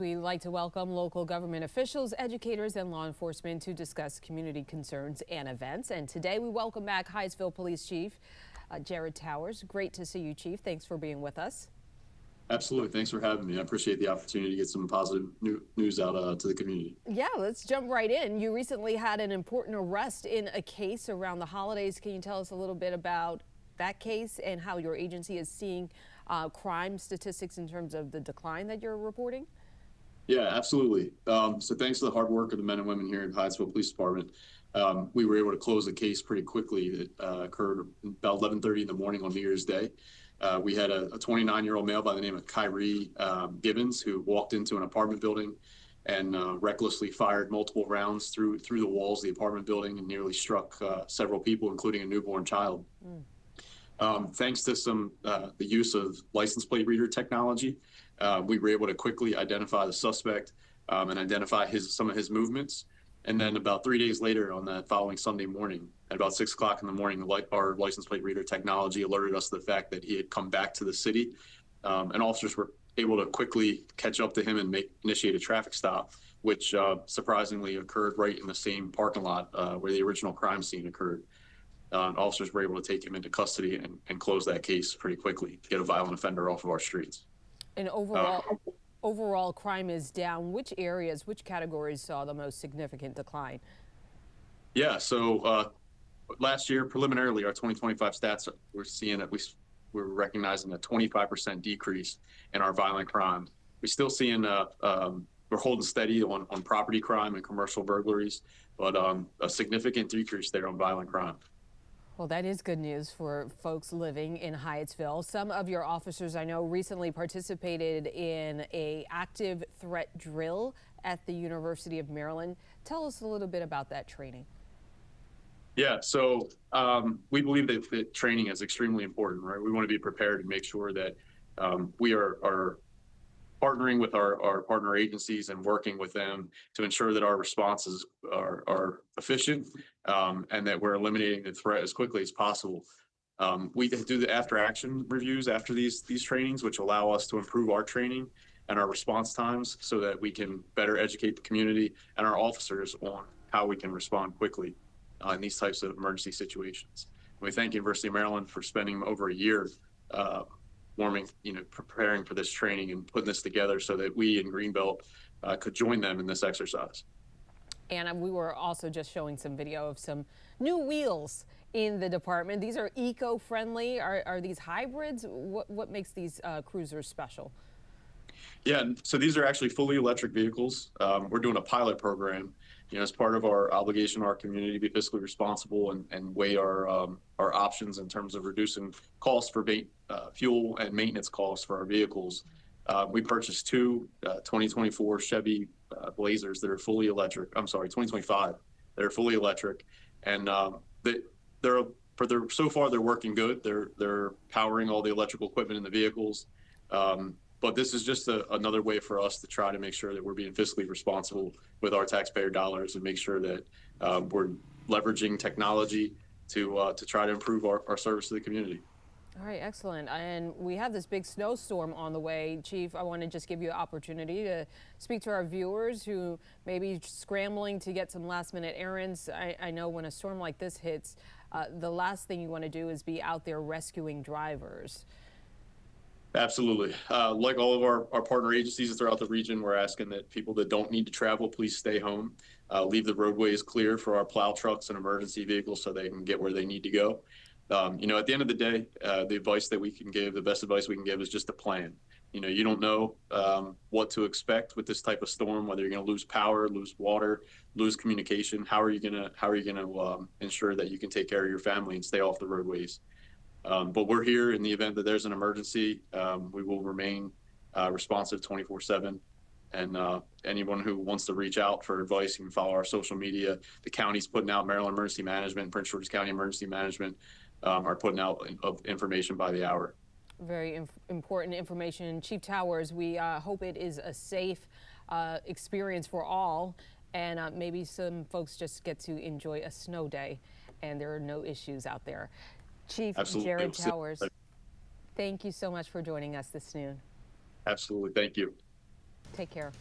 We'd like to welcome local government officials, educators, and law enforcement to discuss community concerns and events. And today we welcome back Hyattsville Police Chief Jarod Towers. Great to see you, Chief. Thanks for being with us. Absolutely. Thanks for having me. I appreciate the opportunity to get some positive news out to the community. Yeah, let's jump right in. You recently had an important arrest in a case around the holidays. Can you tell us a little bit about that case and how your agency is seeing crime statistics in terms of the decline that you're reporting? Yeah, absolutely. So thanks to the hard work of the men and women here at Hyattsville Police Department, we were able to close the case pretty quickly. That occurred about 11:30 in the morning on New Year's Day. We had a 29-year-old male by the name of Kyrie Gibbons who walked into an apartment building and recklessly fired multiple rounds through the walls of the apartment building and nearly struck several people, including a newborn child. Thanks to the use of license plate reader technology, we were able to quickly identify the suspect and identify some of his movements. And then about 3 days later, on that following Sunday morning, at about 6 o'clock in the morning, our license plate reader technology alerted us to the fact that he had come back to the city, and officers were able to quickly catch up to him and initiate a traffic stop, which surprisingly occurred right in the same parking lot where the original crime scene occurred. Officers were able to take him into custody and close that case pretty quickly to get a violent offender off of our streets. And overall crime is down. Which areas, which categories saw the most significant decline? Yeah, so last year, preliminarily, our 2025 stats, we're recognizing a 25% decrease in our violent crime. We're still seeing we're holding steady on property crime and commercial burglaries, but a significant decrease there on violent crime. Well, that is good news for folks living in Hyattsville. Some of your officers, I know, recently participated in an active threat drill at the University of Maryland. Tell us a little bit about that training. Yeah, so we believe that training is extremely important, right? We want to be prepared and make sure that we are partnering with our partner agencies and working with them to ensure that our responses are efficient and that we're eliminating the threat as quickly as possible. We do the after action reviews after these trainings, which allow us to improve our training and our response times so that we can better educate the community and our officers on how we can respond quickly in these types of emergency situations. We thank University of Maryland for spending over a year preparing for this training and putting this together so that we in Greenbelt could join them in this exercise. And we were also just showing some video of some new wheels in the department. These are eco-friendly. Are these hybrids? What makes these cruisers special? Yeah, so these are actually fully electric vehicles. We're doing a pilot program, as part of our obligation to our community to be fiscally responsible and weigh our options in terms of reducing costs for fuel and maintenance costs for our vehicles. We purchased two 2024 Chevy Blazers that are fully electric. I'm sorry, 2025. They're fully electric, and so far they're working good. They're powering all the electrical equipment in the vehicles. But this is just another way for us to try to make sure that we're being fiscally responsible with our taxpayer dollars and make sure that we're leveraging technology to try to improve our service to the community. All right, excellent. And we have this big snowstorm on the way. Chief, I want to just give you an opportunity to speak to our viewers who may be scrambling to get some last minute errands. I know when a storm like this hits, the last thing you want to do is be out there rescuing drivers. Absolutely. Like all of our partner agencies throughout the region, we're asking that people that don't need to travel, please stay home. Leave the roadways clear for our plow trucks and emergency vehicles so they can get where they need to go. At the end of the day, the advice that we can give, the best advice we can give is just a plan. You don't know what to expect with this type of storm, whether you're going to lose power, lose water, lose communication. How are you going to ensure that you can take care of your family and stay off the roadways? But we're here in the event that there's an emergency. We will remain responsive 24/7. And anyone who wants to reach out for advice, you can follow our social media. The county's putting out, Maryland Emergency Management, Prince George's County Emergency Management are putting out information by the hour. Very important information. Chief Towers, we hope it is a safe experience for all, and maybe some folks just get to enjoy a snow day and there are no issues out there. Chief Jarod Towers, thank you so much for joining us this noon. Absolutely. Thank you. Take care.